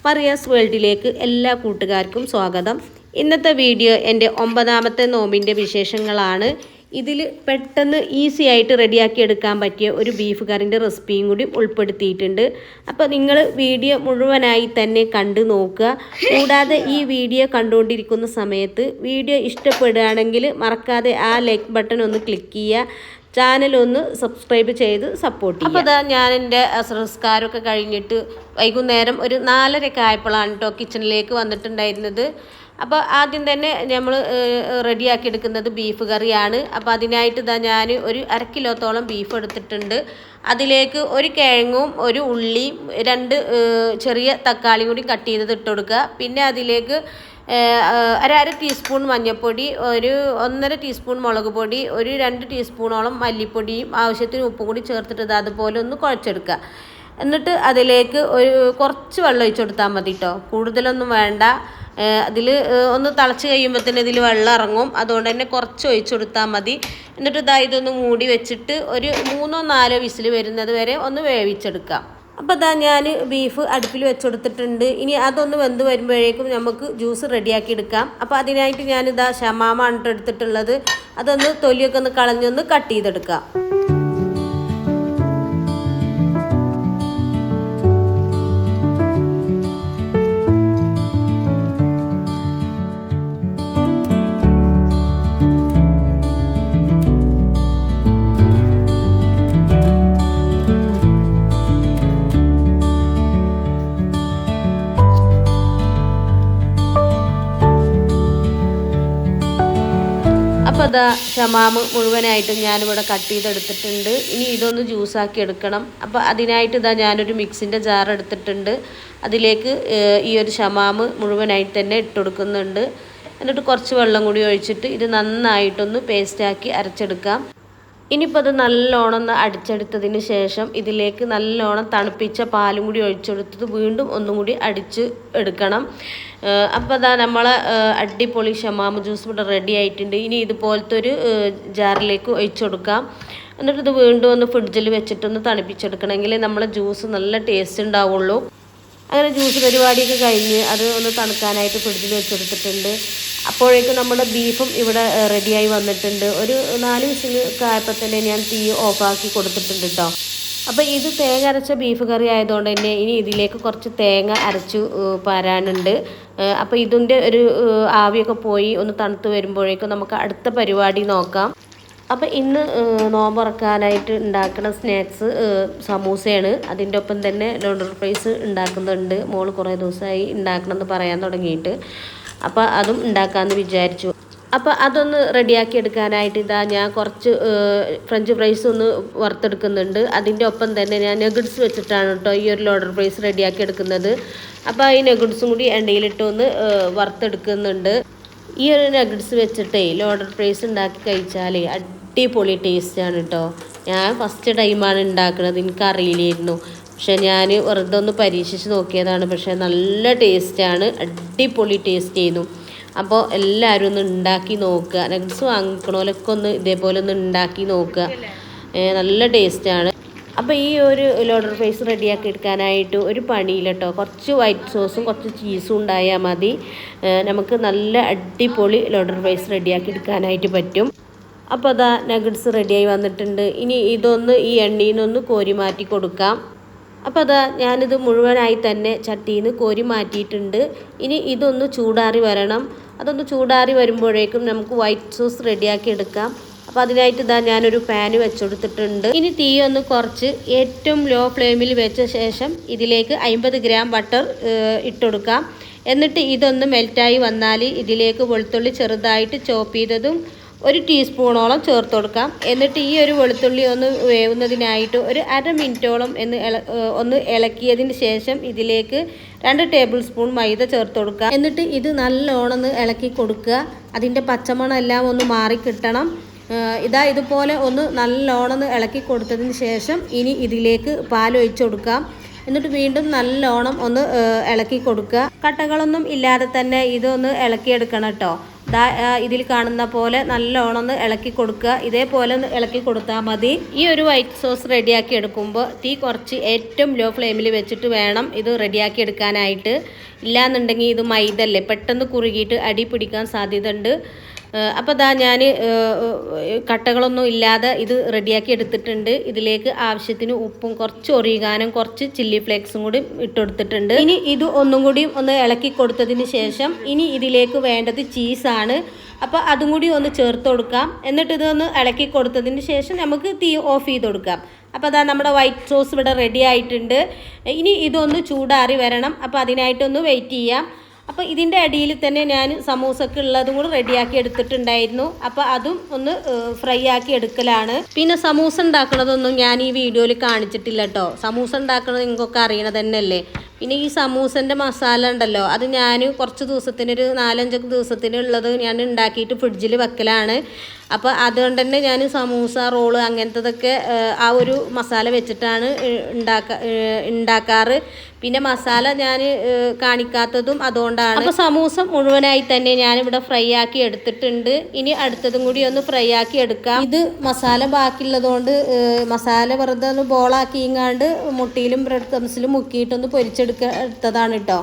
മറിയാസ് വേൾഡിലേക്ക് എല്ലാ കൂട്ടുകാർക്കും സ്വാഗതം. ഇന്നത്തെ വീഡിയോ എൻ്റെ 9ാമത്തെ നോമ്പിൻ്റെ വിശേഷങ്ങളാണ്. ഇതിൽ പെട്ടെന്ന് ഈസി ആയിട്ട് റെഡിയാക്കി എടുക്കാൻ പറ്റിയ ഒരു ബീഫ് കറിൻ്റെ റെസിപ്പിയും കൂടി ഉൾപ്പെടുത്തിയിട്ടുണ്ട്. അപ്പോൾ നിങ്ങൾ വീഡിയോ മുഴുവനായി തന്നെ കണ്ടു നോക്കുക. കൂടാതെ ഈ വീഡിയോ കണ്ടുകൊണ്ടിരിക്കുന്ന സമയത്ത് വീഡിയോ ഇഷ്ടപ്പെടുകയാണെങ്കിൽ മറക്കാതെ ആ ലൈക്ക് ബട്ടൺ ഒന്ന് ക്ലിക്ക് ചെയ്യുക. ചാനൽ ഒന്ന് സബ്സ്ക്രൈബ് ചെയ്ത് സപ്പോർട്ട് ചെയ്യുക. അപ്പോൾ ഞാൻ എൻ്റെ സംസ്കാരമൊക്കെ കഴിഞ്ഞിട്ട് വൈകുന്നേരം ഒരു 4:30 ആയപ്പോഴാണ് കേട്ടോ കിച്ചണിലേക്ക് വന്നിട്ടുണ്ടായിരുന്നത്. അപ്പോൾ ആദ്യം തന്നെ നമ്മൾ റെഡിയാക്കി എടുക്കുന്നത് ബീഫ് കറിയാണ്. അപ്പോൾ അതിനായിട്ട് ഞാൻ ഒരു 1/2 കിലോത്തോളം ബീഫ് എടുത്തിട്ടുണ്ട്. അതിലേക്ക് ഒരു കിഴങ്ങും ഒരു ഉള്ളിയും 2 ചെറിയ തക്കാളിയും കൂടി കട്ട് ചെയ്തത് ഇട്ട് കൊടുക്കുക. പിന്നെ അതിലേക്ക് 1/2 ടീസ്പൂൺ മഞ്ഞൾപ്പൊടി, ഒരു 1.5 ടീസ്പൂൺ മുളക് പൊടി, ഒരു 2 ടീസ്പൂണോളം മല്ലിപ്പൊടിയും ആവശ്യത്തിന് ഉപ്പും കൂടി ചേർത്തിട്ട് അതുപോലെ ഒന്ന് കുഴച്ചെടുക്കുക. എന്നിട്ട് അതിലേക്ക് കുറച്ച് വെള്ളം ഒഴിച്ചു കൊടുത്താൽ മതി കേട്ടോ, കൂടുതലൊന്നും വേണ്ട. അതിൽ ഒന്ന് തിളച്ച് കഴിയുമ്പോൾ തന്നെ ഇതിൽ വെള്ളം ഇറങ്ങും, അതുകൊണ്ട് തന്നെ കുറച്ച് ഒഴിച്ചു കൊടുത്താൽ മതി. എന്നിട്ട് ഇതൊന്ന് മൂടി വെച്ചിട്ട് ഒരു 3-4 വിസിൽ വരുന്നത് വരെ ഒന്ന് വേവിച്ചെടുക്കാം. അപ്പോൾ ഞാൻ ബീഫ് അടുപ്പിൽ വെച്ചുകൊടുത്തിട്ടുണ്ട്. ഇനി അതൊന്ന് വെന്ത് വരുമ്പോഴേക്കും നമുക്ക് ജ്യൂസ് റെഡിയാക്കി എടുക്കാം. അപ്പോൾ അതിനായിട്ട് ഞാനിതാ ഷമാമാണ് എടുത്തിട്ടുള്ളത്. അതൊന്ന് തൊലിയൊക്കെ ഒന്ന് കളഞ്ഞൊന്ന് കട്ട് ചെയ്തെടുക്കാം. അപ്പോൾ ഷമാമ് മുഴുവനായിട്ടും ഞാനിവിടെ കട്ട് ചെയ്തെടുത്തിട്ടുണ്ട്. ഇനി ഇതൊന്ന് ജ്യൂസാക്കി എടുക്കണം. അപ്പോൾ അതിനായിട്ട് ഞാനൊരു മിക്സിൻ്റെ ജാർ എടുത്തിട്ടുണ്ട്. അതിലേക്ക് ഈ ഒരു ഷമാമ് മുഴുവനായിട്ട് തന്നെ ഇട്ട് കൊടുക്കുന്നുണ്ട്. എന്നിട്ട് കുറച്ച് വെള്ളം കൂടി ഒഴിച്ചിട്ട് ഇത് നന്നായിട്ടൊന്ന് പേസ്റ്റാക്കി അരച്ചെടുക്കാം. ഇനിയിപ്പോൾ അത് നല്ലോണം ഒന്ന് അടിച്ചെടുത്തതിന് ശേഷം ഇതിലേക്ക് നല്ലോണം തണുപ്പിച്ച പാലും കൂടി ഒഴിച്ചെടുത്തത് വീണ്ടും ഒന്നും കൂടി അടിച്ച് എടുക്കണം. അപ്പോൾ നമ്മളെ അടിപൊളി ഷമാമ് ജ്യൂസ് ഇവിടെ റെഡി ആയിട്ടുണ്ട്. ഇനി ഇതുപോലത്തെ ഒരു ജാറിലേക്ക് ഒഴിച്ചു കൊടുക്കാം. എന്നിട്ട് ഇത് വീണ്ടും ഒന്ന് ഫ്രിഡ്ജിൽ വെച്ചിട്ടൊന്ന് തണുപ്പിച്ചെടുക്കണമെങ്കിൽ നമ്മളെ ജ്യൂസ് നല്ല ടേസ്റ്റ് ഉണ്ടാവുള്ളൂ. അങ്ങനെ ജ്യൂസ് പരിപാടിയൊക്കെ കഴിഞ്ഞ് അത് ഒന്ന് തണുക്കാനായിട്ട് ഫ്രിഡ്ജിൽ വെച്ചെടുത്തിട്ടുണ്ട്. അപ്പോഴേക്കും നമ്മുടെ ബീഫും ഇവിടെ റെഡിയായി വന്നിട്ടുണ്ട്. ഒരു 4 വിസിൽ ആയപ്പോൾ തന്നെ ഞാൻ തീ ഓഫാക്കി കൊടുത്തിട്ടുണ്ട് കേട്ടോ. അപ്പോൾ ഇത് തേങ്ങ അരച്ച ബീഫ് കറി ആയതുകൊണ്ട് തന്നെ ഇനി ഇതിലേക്ക് കുറച്ച് തേങ്ങ അരച്ചു പാരാനുണ്ട്. അപ്പോൾ ഇതിൻ്റെ ഒരു ആവിയൊക്കെ പോയി ഒന്ന് തണുത്ത് വരുമ്പോഴേക്കും നമുക്ക് അടുത്ത പരിപാടി നോക്കാം. അപ്പോൾ ഇന്ന് നോമ്പുറക്കാനായിട്ട് ഉണ്ടാക്കുന്ന സ്നാക്സ് സമൂസയാണ്. അതിൻ്റെ ഒപ്പം തന്നെ ലോഡർ ഫ്രൈസ് ഉണ്ടാക്കുന്നുണ്ട്. മോള് കുറേ ദിവസമായി ഉണ്ടാക്കണമെന്ന് പറയാൻ തുടങ്ങിയിട്ട്. അപ്പോൾ അതും ഉണ്ടാക്കാമെന്ന് വിചാരിച്ചു. അപ്പോൾ അതൊന്ന് റെഡിയാക്കി എടുക്കാനായിട്ട് ഞാൻ കുറച്ച് ഫ്രഞ്ച് ഫ്രൈസ് ഒന്ന് വറുത്തെടുക്കുന്നുണ്ട്. അതിൻ്റെ ഒപ്പം തന്നെ ഞാൻ നെഗഡ്സ് വെച്ചിട്ടാണ് കേട്ടോ ഈ ഒരു ലോഡർ ഫ്രൈസ് റെഡിയാക്കി എടുക്കുന്നത്. അപ്പോൾ ഈ നെഗഡ്സും കൂടി എണ്ണയിലിട്ട് ഒന്ന് വറുത്തെടുക്കുന്നുണ്ട്. ഈ ഒരു നഗറ്റ്സ് വെച്ചിട്ടേ ലോഡർ ഫ്രൈസ് ഉണ്ടാക്കി കഴിച്ചാൽ അടിപൊളി ടേസ്റ്റാണ് കേട്ടോ. ഞാൻ ഫസ്റ്റ് ടൈമാണ് ഉണ്ടാക്കുന്നത്, എനിക്കറിയില്ലായിരുന്നു. പക്ഷെ ഞാൻ വെറുതെ ഒന്ന് പരീക്ഷിച്ച് നോക്കിയതാണ്. പക്ഷേ നല്ല ടേസ്റ്റാണ്, അടിപൊളി ടേസ്റ്റ് ചെയ്യുന്നു. അപ്പോൾ എല്ലാവരും ഒന്ന് ഉണ്ടാക്കി നോക്കുക. നഗറ്റ്സ് വാങ്ങിക്കണോലൊക്കെ ഒന്ന് ഇതേപോലെ ഒന്ന് ഉണ്ടാക്കി നോക്കുക, നല്ല ടേസ്റ്റാണ്. അപ്പോൾ ഈ ഒരു ലോഡർ ഫ്രൈസ് റെഡിയാക്കി എടുക്കാനായിട്ട് ഒരു പണിയില്ല കേട്ടോ. കുറച്ച് വൈറ്റ് സോസും കുറച്ച് ചീസും ഉണ്ടായാൽ മതി. നമുക്ക് നല്ല അടിപൊളി ലോഡർ ഫ്രൈസ് റെഡിയാക്കി എടുക്കാനായിട്ട് പറ്റും. അപ്പോൾ നഗറ്റ്സ് റെഡിയായി വന്നിട്ടുണ്ട്. ഇനി ഇതൊന്ന് ഈ എണ്ണയിൽ നിന്നൊന്ന് കോരി മാറ്റി കൊടുക്കാം. അപ്പോൾ ഞാനിത് മുഴുവനായി തന്നെ ചട്ടിയിൽ നിന്ന് കോരി മാറ്റിയിട്ടുണ്ട്. ഇനി ഇതൊന്ന് ചൂടാറി വരണം. അതൊന്ന് ചൂടാറി വരുമ്പോഴേക്കും നമുക്ക് വൈറ്റ് സോസ് റെഡിയാക്കി എടുക്കാം. അപ്പോൾ അതിനായിട്ട് ഞാനൊരു പാന് വെച്ചെടുത്തിട്ടുണ്ട്. ഇനി തീ ഒന്ന് കുറച്ച് ഏറ്റവും ലോ ഫ്ലെയിമിൽ വെച്ച ശേഷം ഇതിലേക്ക് 50 ഗ്രാം ബട്ടർ ഇട്ടുകൊടുക്കാം. എന്നിട്ട് ഇതൊന്ന് മെൽറ്റായി വന്നാൽ ഇതിലേക്ക് വെളുത്തുള്ളി ചെറുതായിട്ട് ചോപ്പ് ചെയ്തതും 1 ടീസ്പൂണോളം ചേർത്ത് കൊടുക്കാം. എന്നിട്ട് ഈ ഒരു വെളുത്തുള്ളി ഒന്ന് വേവുന്നതിനായിട്ട് ഒരു 1/2 മിനിറ്റോളം ഒന്ന് ഇളക്കിയതിന് ശേഷം ഇതിലേക്ക് 2 ടേബിൾ സ്പൂൺ മൈദ ചേർത്ത് കൊടുക്കുക. എന്നിട്ട് ഇത് നല്ലോണം ഒന്ന് ഇളക്കി കൊടുക്കുക. അതിൻ്റെ പച്ചമണം എല്ലാം ഒന്ന് മാറിക്കിട്ടണം. ഇതുപോലെ ഒന്ന് നല്ലോണം ഇളക്കി കൊടുത്തതിന് ശേഷം ഇനി ഇതിലേക്ക് പാൽ ഒഴിച്ചു കൊടുക്കാം. എന്നിട്ട് വീണ്ടും നല്ലോണം ഒന്ന് ഇളക്കി കൊടുക്കുക. കട്ടകളൊന്നും ഇല്ലാതെ തന്നെ ഇതൊന്ന് ഇളക്കിയെടുക്കണം കേട്ടോ. ഇതിൽ കാണുന്ന പോലെ നല്ലോണം ഒന്ന് ഇളക്കി കൊടുക്കുക. ഇതേപോലെ ഒന്ന് ഇളക്കി കൊടുത്താൽ മതി. ഈ ഒരു വൈറ്റ് സോസ് റെഡിയാക്കി എടുക്കുമ്പോൾ തീ കുറച്ച് ഏറ്റവും ലോ ഫ്ലെയിമിൽ വെച്ചിട്ട് വേണം ഇത് റെഡിയാക്കി എടുക്കാനായിട്ട്. ഇല്ലാന്നുണ്ടെങ്കിൽ ഇത് മൈദല്ലേ, പെട്ടെന്ന് കുറുകിയിട്ട് അടി പിടിക്കാൻ സാധ്യത ഉണ്ട്. അപ്പോൾ ഞാൻ കട്ടകളൊന്നും ഇല്ലാതെ ഇത് റെഡിയാക്കി എടുത്തിട്ടുണ്ട്. ഇതിലേക്ക് ആവശ്യത്തിന് ഉപ്പും കുറച്ച് ഒറിഗാനും കുറച്ച് ചില്ലി ഫ്ലേക്സും കൂടി ഇട്ടെടുത്തിട്ടുണ്ട്. ഇനി ഇത് ഒന്നും കൂടി ഒന്ന് ഇളക്കി കൊടുത്തതിന് ശേഷം ഇനി ഇതിലേക്ക് വേണ്ടത് ചീസാണ്. അപ്പോൾ അതും കൂടി ഒന്ന് ചേർത്ത് കൊടുക്കാം. എന്നിട്ട് ഇതൊന്ന് ഇളക്കി കൊടുത്തതിന് ശേഷം നമുക്ക് തീ ഓഫ് ചെയ്ത് കൊടുക്കാം. അപ്പോൾ നമ്മുടെ വൈറ്റ് സോസ് ഇവിടെ റെഡി ആയിട്ടുണ്ട്. ഇനി ഇതൊന്ന് ചൂടാറി വരണം. അപ്പോൾ അതിനായിട്ടൊന്ന് വെയിറ്റ് ചെയ്യാം. അപ്പോൾ ഇതിൻ്റെ അടിയിൽ തന്നെ ഞാൻ സമൂസക്ക് ഉള്ളതും കൂടി റെഡിയാക്കി എടുത്തിട്ടുണ്ടായിരുന്നു. അപ്പോൾ അതും ഒന്ന് ഫ്രൈ ആക്കി എടുക്കലാണ്. പിന്നെ സമൂസ ഉണ്ടാക്കുന്നതൊന്നും ഞാൻ ഈ വീഡിയോയിൽ കാണിച്ചിട്ടില്ല കേട്ടോ. സമൂസ ഉണ്ടാക്കുന്നത് നിങ്ങൾക്കൊക്കെ അറിയണത് തന്നെയല്ലേ. പിന്നെ ഈ സമൂസൻ്റെ മസാല ഉണ്ടല്ലോ, അത് ഞാൻ കുറച്ച് ദിവസത്തിനൊരു 4-5 ദിവസത്തിനുള്ളത് ഞാൻ ഉണ്ടാക്കിയിട്ട് ഫ്രിഡ്ജിൽ വെക്കലാണ്. അപ്പോൾ അതുകൊണ്ട് തന്നെ ഞാൻ സമൂസ റോള് അങ്ങനത്തതൊക്കെ ആ ഒരു മസാല വെച്ചിട്ടാണ് ഉണ്ടാക്കാറ്. പിന്നെ മസാല ഞാൻ കാണിക്കാത്തതും അതുകൊണ്ടാണ്. അപ്പോൾ സമൂസ മുഴുവനായി തന്നെ ഞാനിവിടെ ഫ്രൈ ആക്കി എടുത്തിട്ടുണ്ട്. ഇനി അടുത്തതും കൂടി ഒന്ന് ഫ്രൈ ആക്കി എടുക്കാം. ഇത് മസാല ബാക്കിയുള്ളതുകൊണ്ട് മസാല വെറുതെ ഒന്ന് ബോളാക്കിങ്ങാണ്ട് മുട്ടിയിലും ബ്രെഡ് ക്രംസിലും മുക്കിയിട്ടൊന്ന് എടുത്തതാണ് കേട്ടോ.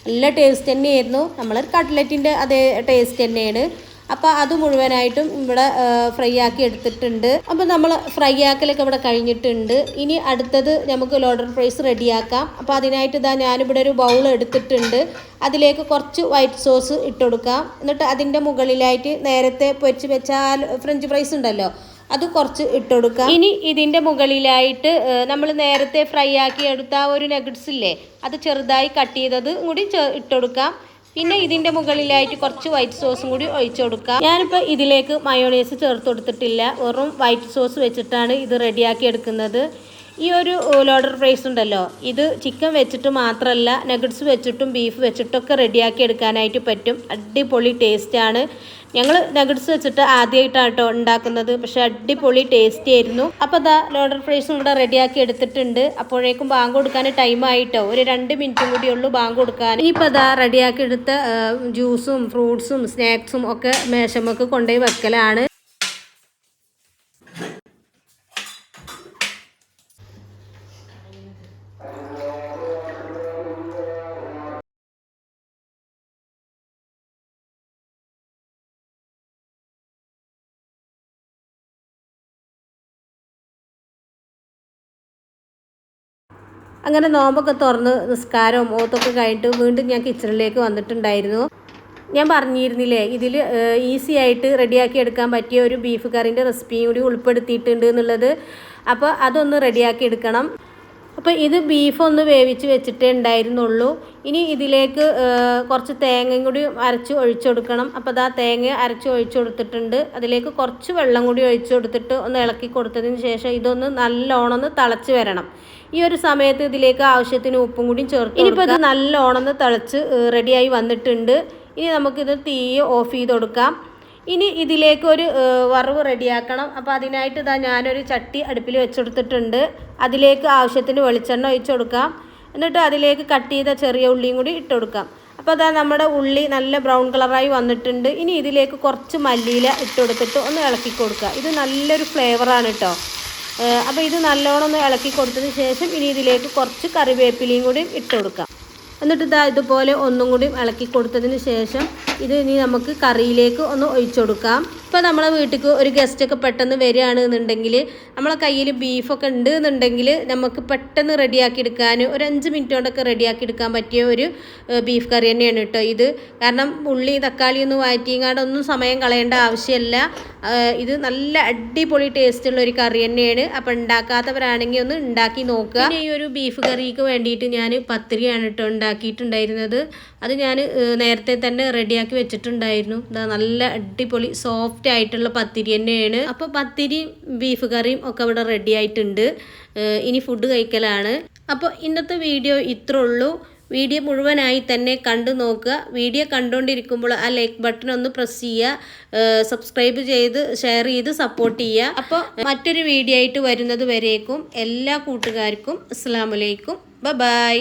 നല്ല ടേസ്റ്റ് തന്നെയായിരുന്നു. നമ്മൾ കട്ട്ലറ്റിൻ്റെ അതേ ടേസ്റ്റ് തന്നെയാണ്. അപ്പോൾ അത് മുഴുവനായിട്ടും ഇവിടെ ഫ്രൈ ആക്കി എടുത്തിട്ടുണ്ട്. അപ്പോൾ നമ്മൾ ഫ്രൈ ആക്കലൊക്കെ ഇവിടെ കഴിഞ്ഞിട്ടുണ്ട്. ഇനി അടുത്തത് നമുക്ക് ലോഡഡ് ഫ്രൈസ് റെഡിയാക്കാം. അപ്പോൾ അതിനായിട്ട് ഞാനിവിടെ ഒരു ബൗൾ എടുത്തിട്ടുണ്ട്. അതിലേക്ക് കുറച്ച് വൈറ്റ് സോസ് ഇട്ടുകൊടുക്കാം. എന്നിട്ട് അതിൻ്റെ മുകളിലായിട്ട് നേരത്തെ പൊരിച്ച് വെച്ചാൽ ഫ്രഞ്ച് ഫ്രൈസ് ഉണ്ടല്ലോ, അത് കുറച്ച് ഇട്ടുകൊടുക്കാം. ഇനി ഇതിൻ്റെ മുകളിലായിട്ട് നമ്മൾ നേരത്തെ ഫ്രൈ ആക്കി എടുത്ത ഒരു നഗറ്റ്സ് ഇല്ലേ, അത് ചെറുതായി കട്ട് ചെയ്തത് കൂടി ഇട്ടുകൊടുക്കാം. പിന്നെ ഇതിൻ്റെ മുകളിലായിട്ട് കുറച്ച് വൈറ്റ് സോസും കൂടി ഒഴിച്ചു കൊടുക്കാം. ഞാനിപ്പോൾ ഇതിലേക്ക് മയോണൈസ് ചേർത്ത് കൊടുത്തിട്ടില്ല. വെറും വൈറ്റ് സോസ് വെച്ചിട്ടാണ് ഇത് റെഡിയാക്കി എടുക്കുന്നത്. ഈ ഒരു ലോഡർ ഫ്രൈസ് ഉണ്ടല്ലോ, ഇത് ചിക്കൻ വെച്ചിട്ട് മാത്രമല്ല നഗറ്റ്സ് വെച്ചിട്ടും ബീഫ് വെച്ചിട്ടൊക്കെ റെഡിയാക്കി എടുക്കാനായിട്ട് പറ്റും. അടിപൊളി ടേസ്റ്റാണ്. ഞങ്ങൾ നഗറ്റ്സ് വെച്ചിട്ട് ആദ്യമായിട്ടാണ് കേട്ടോ ഉണ്ടാക്കുന്നത്. പക്ഷേ അടിപൊളി ടേസ്റ്റ് ആയിരുന്നു. അപ്പോൾ ലോഡർ ഫ്രൈസും ഇവിടെ റെഡിയാക്കി എടുത്തിട്ടുണ്ട്. അപ്പോഴേക്കും ബാങ്ക് കൊടുക്കാൻ ടൈം ആയിട്ടോ. ഒരു 2 മിനിറ്റും കൂടി ഉള്ളൂ ബാങ്ക് കൊടുക്കാൻ. ഇനിയിപ്പോൾ റെഡിയാക്കി എടുത്ത ജ്യൂസും ഫ്രൂട്ട്സും സ്നാക്സും ഒക്കെ മേശമ്മക്ക് കൊണ്ടുപോയി വെക്കലാണ്. അങ്ങനെ നോമ്പൊക്കെ തുറന്ന് നിസ്കാരവും ഓത്തൊക്കെ കഴിഞ്ഞിട്ട് വീണ്ടും ഞാൻ കിച്ചണിലേക്ക് വന്നിട്ടുണ്ടായിരുന്നു. ഞാൻ പറഞ്ഞിരുന്നില്ലേ ഇതിൽ ഈസി ആയിട്ട് റെഡിയാക്കി എടുക്കാൻ പറ്റിയ ഒരു ബീഫ് കറിൻ്റെ റെസിപ്പിയും കൂടി ഉൾപ്പെടുത്തിയിട്ടുണ്ട് എന്നുള്ളത്. അപ്പോൾ അതൊന്ന് റെഡിയാക്കി എടുക്കണം. അപ്പോൾ ഇത് ബീഫ് ഒന്ന് വേവിച്ച് വെച്ചിട്ടേ ഉണ്ടായിരുന്നുള്ളൂ. ഇനി ഇതിലേക്ക് കുറച്ച് തേങ്ങയും കൂടി അരച്ച് ഒഴിച്ചു കൊടുക്കണം. അപ്പോൾ തേങ്ങ അരച്ച് ഒഴിച്ചു കൊടുത്തിട്ടുണ്ട്. അതിലേക്ക് കുറച്ച് വെള്ളം കൂടി ഒഴിച്ചു കൊടുത്തിട്ട് ഒന്ന് ഇളക്കി കൊടുത്തതിന് ശേഷം ഇതൊന്ന് നല്ലോണം ഒന്ന് തിളച്ച് വരണം. ഈ ഒരു സമയത്ത് ഇതിലേക്ക് ആവശ്യത്തിന് ഉപ്പും കൂടി ചേർത്ത്. ഇനിയിപ്പോൾ ഇത് നല്ലോണം ഒന്ന് തിളച്ച് റെഡിയായി വന്നിട്ടുണ്ട്. ഇനി നമുക്കിത് തീ ഓഫ് ചെയ്ത് കൊടുക്കാം. ഇനി ഇതിലേക്ക് ഒരു വറവ് റെഡിയാക്കണം. അപ്പോൾ അതിനായിട്ട് ഞാനൊരു ചട്ടി അടുപ്പിൽ വെച്ചെടുത്തിട്ടുണ്ട്. അതിലേക്ക് ആവശ്യത്തിന് വെളിച്ചെണ്ണ ഒഴിച്ചു കൊടുക്കാം. എന്നിട്ട് അതിലേക്ക് കട്ട് ചെയ്ത ചെറിയ ഉള്ളിയും കൂടി ഇട്ട് കൊടുക്കാം. അപ്പോൾ നമ്മുടെ ഉള്ളി നല്ല ബ്രൗൺ കളറായി വന്നിട്ടുണ്ട്. ഇനി ഇതിലേക്ക് കുറച്ച് മല്ലിയില ഇട്ട് കൊടുത്തിട്ട് ഒന്ന് ഇളക്കി കൊടുക്കുക. ഇത് നല്ലൊരു ഫ്ലേവറാണ് കേട്ടോ. അപ്പോൾ ഇത് നല്ലോണം ഒന്ന് ഇളക്കി കൊടുത്തതിന് ശേഷം ഇനി ഇതിലേക്ക് കുറച്ച് കറിവേപ്പിലയും കൂടി ഇട്ട് കൊടുക്കാം. എന്നിട്ട് ഇതുപോലെ ഒന്നും കൂടി ഇളക്കി കൊടുത്തതിന് ശേഷം ഇത് ഇനി നമുക്ക് കറിയിലേക്ക് ഒന്ന് ഒഴിച്ചു കൊടുക്കാം. ഇപ്പോൾ നമ്മളെ വീട്ടിലേക്ക് ഒരു ഗസ്റ്റൊക്കെ പെട്ടെന്ന് വരികയാണെന്നുണ്ടെങ്കിൽ നമ്മളെ കയ്യിൽ ബീഫൊക്കെ ഉണ്ട് എന്നുണ്ടെങ്കിൽ നമുക്ക് പെട്ടെന്ന് റെഡിയാക്കി എടുക്കാൻ ഒരു 5 മിനിറ്റ് കൊണ്ടൊക്കെ റെഡിയാക്കി എടുക്കാൻ പറ്റിയ ഒരു ബീഫ് കറി തന്നെയാണ് കേട്ടോ ഇത്. കാരണം ഉള്ളി തക്കാളി ഒന്നും വഴറ്റിങ്ങാണ്ടൊന്നും സമയം കളയേണ്ട ആവശ്യമില്ല. ഇത് നല്ല അടിപൊളി ടേസ്റ്റുള്ള ഒരു കറി തന്നെയാണ്. അപ്പോൾ ഉണ്ടാക്കാത്തവരാണെങ്കിൽ ഒന്ന് ഉണ്ടാക്കി നോക്കുക. പിന്നെ ഈ ഒരു ബീഫ് കറിക്ക് വേണ്ടിയിട്ട് ഞാൻ പത്തിരിയാണ് കേട്ടോ ഉണ്ടാക്കിയിട്ടുണ്ടായിരുന്നത്. അത് ഞാൻ നേരത്തെ തന്നെ റെഡിയാക്കി വെച്ചിട്ടുണ്ടായിരുന്നു. നല്ല അടിപൊളി സോഫ്റ്റ് ആയിട്ടുള്ള പത്തിരി തന്നെയാണ്. അപ്പോൾ പത്തിരിയും ബീഫ് കറിയും ഒക്കെ ഇവിടെ റെഡി ആയിട്ടുണ്ട്. ഇനി ഫുഡ് കഴിക്കലാണ്. അപ്പോൾ ഇന്നത്തെ വീഡിയോ ഇത്രേ ഉള്ളൂ. വീഡിയോ മുഴുവനായി തന്നെ കണ്ടു നോക്കുക. വീഡിയോ കണ്ടുകൊണ്ടിരിക്കുമ്പോൾ ആ ലൈക്ക് ബട്ടൺ ഒന്ന് പ്രസ് ചെയ്യുക, സബ്സ്ക്രൈബ് ചെയ്ത് ഷെയർ ചെയ്ത് സപ്പോർട്ട് ചെയ്യുക. അപ്പോൾ മറ്റൊരു വീഡിയോ ആയിട്ട് വരുന്നത് വരേക്കും എല്ലാ കൂട്ടുകാർക്കും അസ്സലാമു അലൈക്കും. ബൈ.